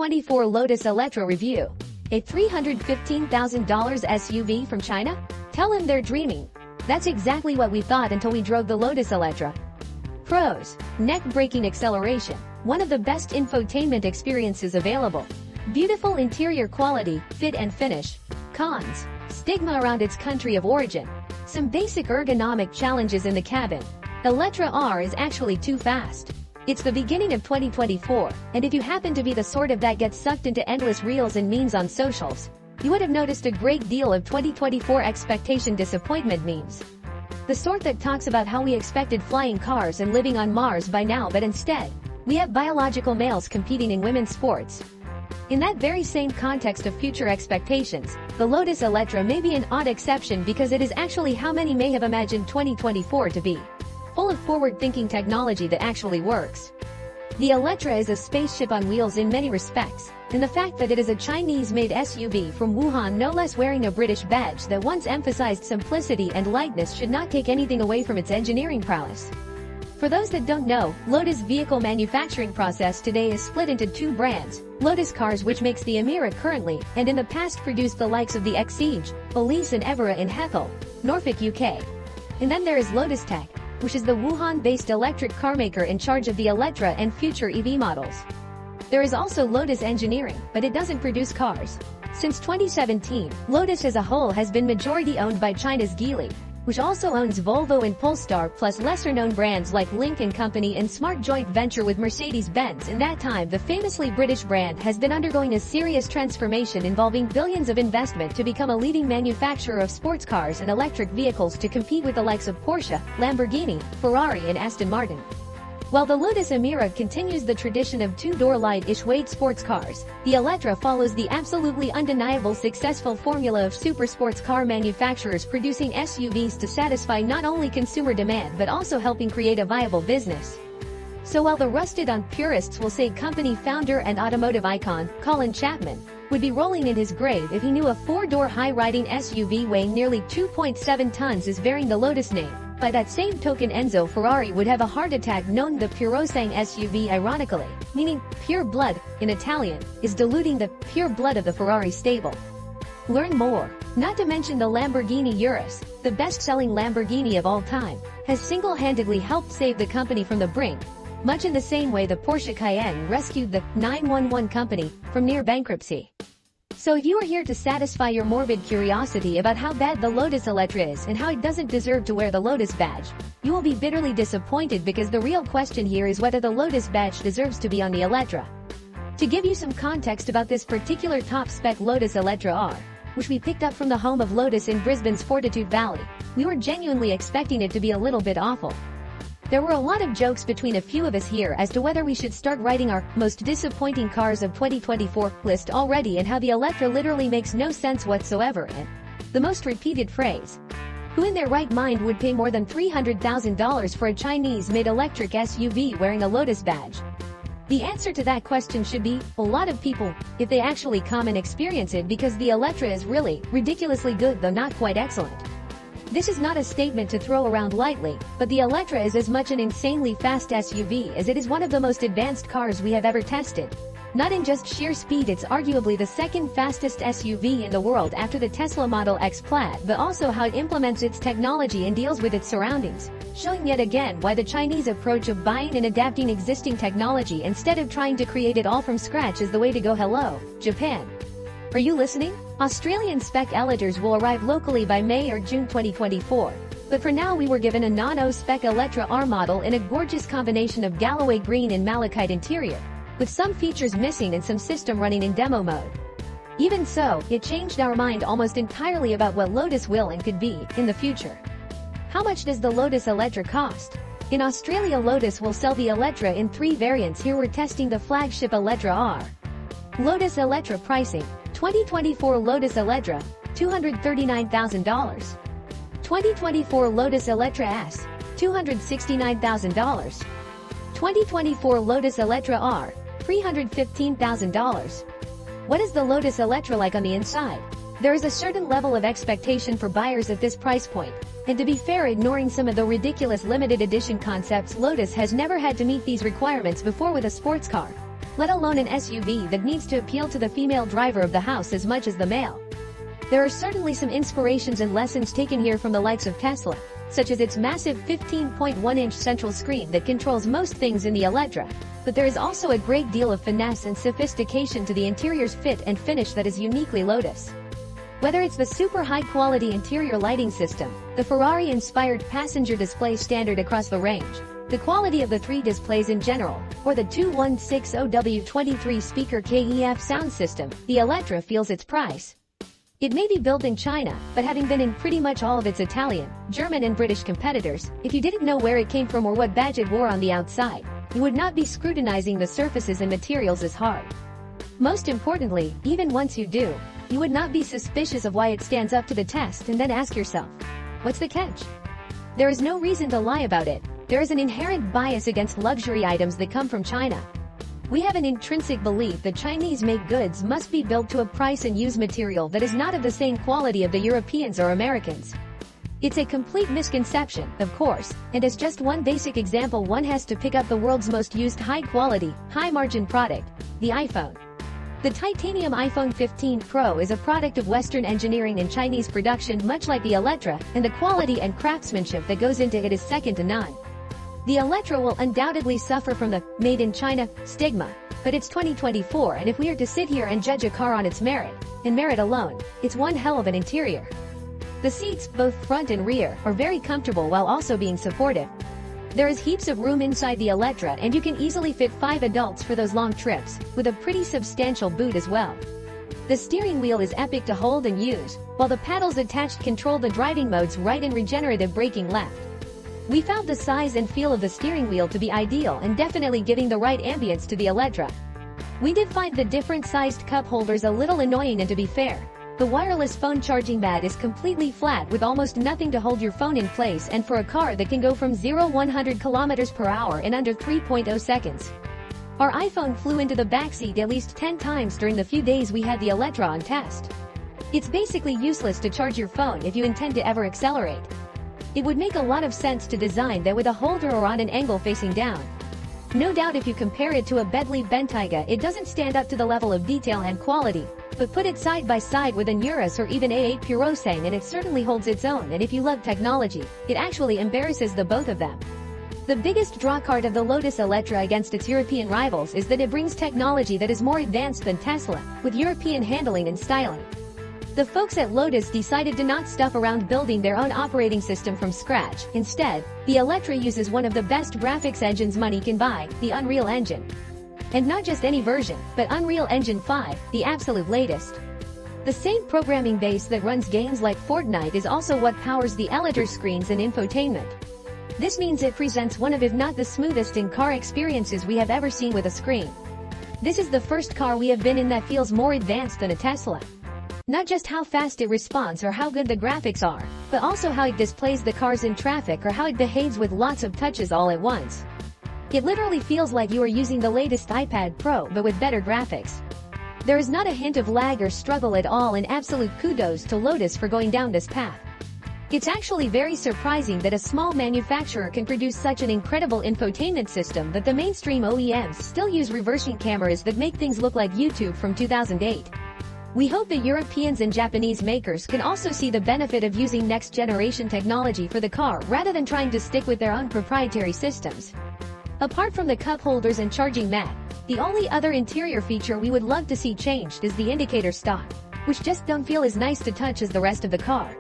2024 Lotus Eletre review. A $315,000 SUV from China? Tell them they're dreaming. That's exactly what we thought until we drove the Lotus Eletre. Pros: neck-breaking acceleration, one of the best infotainment experiences available. Beautiful interior quality, fit and finish. Cons: stigma around its country of origin. Some basic ergonomic challenges in the cabin. Eletre R is actually too fast. It's the beginning of 2024, and if you happen to be the sort of that gets sucked into endless reels and memes on socials, you would have noticed a great deal of 2024 expectation disappointment memes. The sort that talks about how we expected flying cars and living on Mars by now, but instead, we have biological males competing in women's sports. In that very same context of future expectations, the Lotus Eletre may be an odd exception because it is actually how many may have imagined 2024 to be. Full of forward-thinking technology that actually works. The Eletre is a spaceship on wheels in many respects, and the fact that it is a Chinese-made SUV from Wuhan no less wearing a British badge that once emphasized simplicity and lightness should not take anything away from its engineering prowess. For those that don't know, Lotus' vehicle manufacturing process today is split into two brands, Lotus Cars, which makes the Emira currently, and in the past produced the likes of the Exige, Elise and Evora in Hethel, Norfolk, UK. And then there is Lotus Tech, which is the Wuhan-based electric carmaker in charge of the Eletre and future EV models. There is also Lotus Engineering, but it doesn't produce cars. Since 2017, Lotus as a whole has been majority owned by China's Geely, which also owns Volvo and Polestar plus lesser-known brands like Lynk & Company and smart joint venture with Mercedes-Benz. In that time, the famously British brand has been undergoing a serious transformation involving billions of investment to become a leading manufacturer of sports cars and electric vehicles to compete with the likes of Porsche, Lamborghini, Ferrari and Aston Martin. While the Lotus Emira continues the tradition of two-door light-ish weight sports cars, the Eletre follows the absolutely undeniable successful formula of super sports car manufacturers producing SUVs to satisfy not only consumer demand but also helping create a viable business. So while the rusted-on purists will say company founder and automotive icon, Colin Chapman, would be rolling in his grave if he knew a four-door high-riding SUV weighing nearly 2.7 tons is bearing the Lotus name, by that same token Enzo Ferrari would have a heart attack knowing the Purosang SUV, ironically, meaning pure blood, in Italian, is diluting the pure blood of the Ferrari stable. Learn more. Not to mention the Lamborghini Urus, the best-selling Lamborghini of all time, has single-handedly helped save the company from the brink, much in the same way the Porsche Cayenne rescued the 911 company from near bankruptcy. So if you are here to satisfy your morbid curiosity about how bad the Lotus Eletre is and how it doesn't deserve to wear the Lotus badge, you will be bitterly disappointed because the real question here is whether the Lotus badge deserves to be on the Eletre. To give you some context about this particular top-spec Lotus Eletre R, which we picked up from the home of Lotus in Brisbane's Fortitude Valley, we were genuinely expecting it to be a little bit awful. There were a lot of jokes between a few of us here as to whether we should start writing our most disappointing cars of 2024 list already and how the Eletre literally makes no sense whatsoever, and the most repeated phrase, who in their right mind would pay more than $300,000 for a Chinese-made electric SUV wearing a Lotus badge? The answer to that question should be, a lot of people, if they actually come and experience it, because the Eletre is really, ridiculously good though not quite excellent. This is not a statement to throw around lightly, but the Eletre is as much an insanely fast SUV as it is one of the most advanced cars we have ever tested. Not in just sheer speed, it's arguably the second fastest SUV in the world after the Tesla Model X Plaid, but also how it implements its technology and deals with its surroundings, showing yet again why the Chinese approach of buying and adapting existing technology instead of trying to create it all from scratch is the way to go. Hello, Japan. Are you listening? Australian spec Eletres will arrive locally by May or June 2024, but for now we were given a non-O spec Eletre R model in a gorgeous combination of Galloway green and malachite interior, with some features missing and some system running in demo mode. Even so, it changed our mind almost entirely about what Lotus will and could be in the future. How much does the Lotus Eletre cost? In Australia, Lotus will sell the Eletre in 3 variants. Here we're testing the flagship Eletre R. Lotus Eletre pricing. 2024 Lotus Eletre, $239,000. 2024 Lotus Eletre S, $269,000. 2024 Lotus Eletre R, $315,000. What is the Lotus Eletre like on the inside? There is a certain level of expectation for buyers at this price point, and to be fair, ignoring some of the ridiculous limited edition concepts, Lotus has never had to meet these requirements before with a sports car. let alone an SUV that needs to appeal to the female driver of the house as much as the male. There are certainly some inspirations and lessons taken here from the likes of Tesla, such as its massive 15.1-inch central screen that controls most things in the Eletre, but there is also a great deal of finesse and sophistication to the interior's fit and finish that is uniquely Lotus. Whether it's the super high-quality interior lighting system, the Ferrari-inspired passenger display standard across the range, the quality of the 3 displays in general, or the 2160W23 speaker KEF sound system, the Eletre feels its price. It may be built in China, but having been in pretty much all of its Italian, German and British competitors, if you didn't know where it came from or what badge it wore on the outside, you would not be scrutinizing the surfaces and materials as hard. Most importantly, even once you do, you would not be suspicious of why it stands up to the test and then ask yourself, what's the catch? There is no reason to lie about it. There is an inherent bias against luxury items that come from China. We have an intrinsic belief that Chinese-made goods must be built to a price and use material that is not of the same quality of the Europeans or Americans. It's a complete misconception, of course, and as just one basic example, one has to pick up the world's most used high-quality, high-margin product, the iPhone. The titanium iPhone 15 Pro is a product of Western engineering and Chinese production, much like the Eletre, and the quality and craftsmanship that goes into it is second to none. The Eletre will undoubtedly suffer from the made in China stigma, but it's 2024, and if we are to sit here and judge a car on its merit, and merit alone, it's one hell of an interior. The seats, both front and rear, are very comfortable while also being supportive. There is heaps of room inside the Eletre, and you can easily fit 5 adults for those long trips, with a pretty substantial boot as well. The steering wheel is epic to hold and use, while the paddles attached control the driving modes right and regenerative braking left. We found the size and feel of the steering wheel to be ideal and definitely giving the right ambience to the Eletre. We did find the different sized cup holders a little annoying, and to be fair, the wireless phone charging pad is completely flat with almost nothing to hold your phone in place, and for a car that can go from 0-100 km/h in under 3.0 seconds. Our iPhone flew into the backseat at least 10 times during the few days we had the Eletre on test. It's basically useless to charge your phone if you intend to ever accelerate. It would make a lot of sense to design that with a holder or on an angle facing down. No doubt if you compare it to a Bentley Bentayga, it doesn't stand up to the level of detail and quality, but put it side by side with an Urus or even A8 Purosangue and it certainly holds its own, and if you love technology, it actually embarrasses the both of them. The biggest drawcard of the Lotus Eletre against its European rivals is that it brings technology that is more advanced than Tesla, with European handling and styling. The folks at Lotus decided to not stuff around building their own operating system from scratch. Instead, the Eletre uses one of the best graphics engines money can buy, the Unreal Engine. And not just any version, but Unreal Engine 5, the absolute latest. The same programming base that runs games like Fortnite is also what powers the Eletre screens and infotainment. This means it presents one of, if not the smoothest in-car experiences we have ever seen with a screen. This is the first car we have been in that feels more advanced than a Tesla. Not just how fast it responds or how good the graphics are, but also how it displays the cars in traffic or how it behaves with lots of touches all at once. It literally feels like you are using the latest iPad Pro but with better graphics. There is not a hint of lag or struggle at all, and absolute kudos to Lotus for going down this path. It's actually very surprising that a small manufacturer can produce such an incredible infotainment system that the mainstream OEMs still use reversing cameras that make things look like YouTube from 2008. We hope that Europeans and Japanese makers can also see the benefit of using next-generation technology for the car rather than trying to stick with their own proprietary systems. Apart from the cup holders and charging mat, the only other interior feature we would love to see changed is the indicator stock, which just don't feel as nice to touch as the rest of the car.